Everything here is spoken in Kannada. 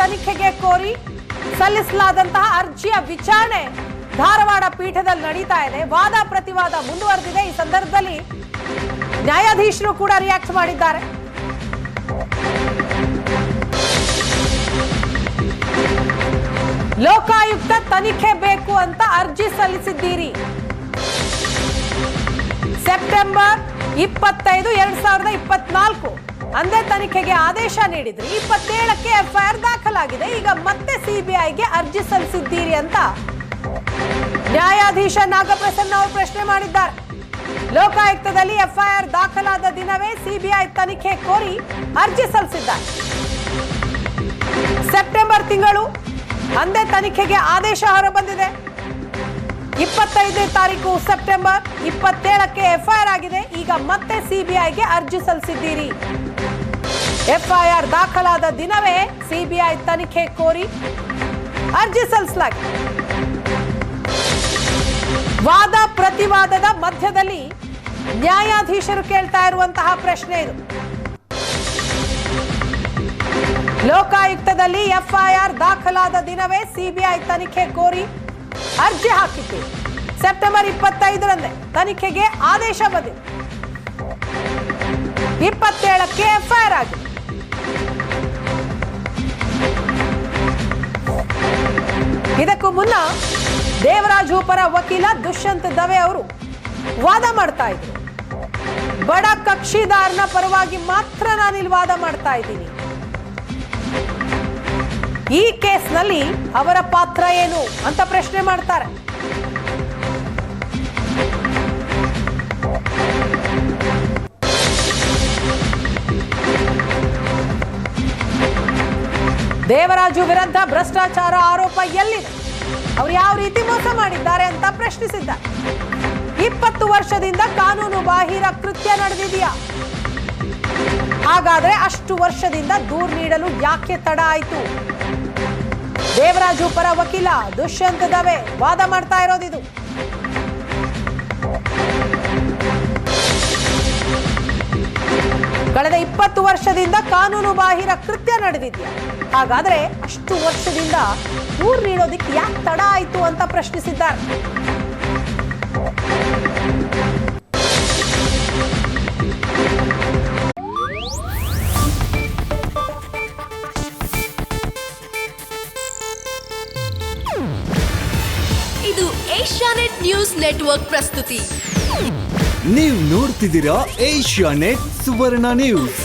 ತನಿಖೆಗೆ ಕೋರಿ ಸಲ್ಲಿಸಲಾದಂತಹ ಅರ್ಜಿಯ ವಿಚಾರಣೆ ಧಾರವಾಡ ಪೀಠದಲ್ಲಿ ನಡೀತಾ ಇದೆ. ವಾದ ಪ್ರತಿವಾದ ಮುಂದುವರೆದಿದೆ. ಈ ಸಂದರ್ಭದಲ್ಲಿ ನ್ಯಾಯಾಧೀಶರು ಕೂಡ ರಿಯಾಕ್ಟ್ ಮಾಡಿದ್ದಾರೆ. ಲೋಕಾಯುಕ್ತ ತನಿಖೆ ಬೇಕು ಅಂತ ಅರ್ಜಿ ಸಲ್ಲಿಸಿದ್ದೀರಿ. ಸೆಪ್ಟೆಂಬರ್ 25, 2024 ಅಂದೇ ತನಿಖೆಗೆ ಆದೇಶ ನೀಡಿದ್ರಿ. 27ಕ್ಕೆ ಎಫ್ಐಆರ್ ದಾಖಲಾಗಿದೆ. ಈಗ ಮತ್ತೆ ಸಿಬಿಐಗೆ ಅರ್ಜಿ ಸಲ್ಲಿಸಿದ್ದೀರಿ ಅಂತ ನ್ಯಾಯಾಧೀಶ ನಾಗಪ್ರಸನ್ನ ಅವರು ಪ್ರಶ್ನೆ ಮಾಡಿದ್ದಾರೆ. ಲೋಕಾಯುಕ್ತದಲ್ಲಿ ಎಫ್ಐಆರ್ ದಾಖಲಾದ ದಿನವೇ ಸಿಬಿಐ ತನಿಖೆ ಕೋರಿ ಅರ್ಜಿ ಸಲ್ಲಿಸಿದ್ದಾರೆ. ಸೆಪ್ಟೆಂಬರ್ ತಿಂಗಳು ಅಂದೇ ತನಿಖೆಗೆ ಆದೇಶ ಹೊರಬಂದಿದೆ. 25ನೇ ತಾರೀಕು ಸೆಪ್ಟೆಂಬರ್, 27ಕ್ಕೆ ಎಫ್ಐಆರ್ ಆಗಿದೆ. ಈಗ ಮತ್ತೆ ಸಿಬಿಐಗೆ ಅರ್ಜಿ ಸಲ್ಲಿಸಿದ್ದೀರಿ. ಎಫ್ಐಆರ್ ದಾಖಲಾದ ದಿನವೇ ಸಿಬಿಐ ತನಿಖೆ ಕೋರಿ ಅರ್ಜಿ ಸಲ್ಲಿಸಲಾಗಿದೆ. ವಾದ ಪ್ರತಿವಾದದ ಮಧ್ಯದಲ್ಲಿ ನ್ಯಾಯಾಧೀಶರು ಕೇಳ್ತಾ ಇರುವಂತಹ ಪ್ರಶ್ನೆ ಇದು. ಲೋಕಾಯುಕ್ತದಲ್ಲಿ ಎಫ್ಐಆರ್ ದಾಖಲಾದ ದಿನವೇ ಸಿಬಿಐ ತನಿಖೆ ಕೋರಿ ಅರ್ಜಿ ಹಾಕಿತ್ತು. ಸೆಪ್ಟೆಂಬರ್ 25ರಂದೇ ತನಿಖೆಗೆ ಆದೇಶ ಬಂದಿದೆ. 27ಕ್ಕೆ ಎಫ್ಐಆರ್ ಆಗಿದೆ. ಇದಕ್ಕೂ ಮುನ್ನ ದೇವರಾಜು ಪರ ವಕೀಲ ದುಷ್ಯಂತ್ ದವೆ ಅವರು ವಾದ ಮಾಡ್ತಾ ಇದ್ರು. ಬಡ ಕಕ್ಷಿದಾರನ ಪರವಾಗಿ ಮಾತ್ರ ನಾನಿಲ್ಲಿ ವಾದ ಮಾಡ್ತಾ ಇದ್ದೀನಿ. ಈ ಕೇಸ್ನಲ್ಲಿ ಅವರ ಪಾತ್ರ ಏನು ಅಂತ ಪ್ರಶ್ನೆ ಮಾಡ್ತಾರೆ. ದೇವರಾಜು ವಿರುದ್ಧ ಭ್ರಷ್ಟಾಚಾರ ಆರೋಪ ಎಲ್ಲಿದೆ? ಅವರು ಯಾವ ರೀತಿ ಮೋಸ ಮಾಡಿದ್ದಾರೆ ಅಂತ ಪ್ರಶ್ನಿಸಿದ್ದಾರೆ. 20 ವರ್ಷದಿಂದ ಕಾನೂನು ಬಾಹಿರ ಕೃತ್ಯ ನಡೆದಿದೆಯಾ? ಹಾಗಾದ್ರೆ ಅಷ್ಟು ವರ್ಷದಿಂದ ದೂರು ನೀಡಲು ಯಾಕೆ ತಡ ಆಯಿತು? ದೇವರಾಜು ಪರ ವಕೀಲ ದುಷ್ಯಂತ್ ದವೆ ವಾದ ಮಾಡ್ತಾ ಇರೋದಿದು. ಕಳೆದ 20 ವರ್ಷದಿಂದ ಕಾನೂನು ಬಾಹಿರ ಕೃತ್ಯ ನಡೆದಿದೆಯಾ? ಹಾಗಾದ್ರೆ ಅಷ್ಟು ವರ್ಷದಿಂದ ದೂರು ನೀಡೋದಕ್ಕೆ ಯಾಕೆ ತಡ ಆಯಿತು ಅಂತ ಪ್ರಶ್ನಿಸಿದ್ದಾರೆ. ಇದು ಏಷ್ಯಾನೆಟ್ ನ್ಯೂಸ್ ನೆಟ್ವರ್ಕ್ ಪ್ರಸ್ತುತಿ. ನೀವು ನೋಡ್ತಿದ್ದೀರಾ ಏಷ್ಯಾನೆಟ್ ಸುವರ್ಣ ನ್ಯೂಸ್.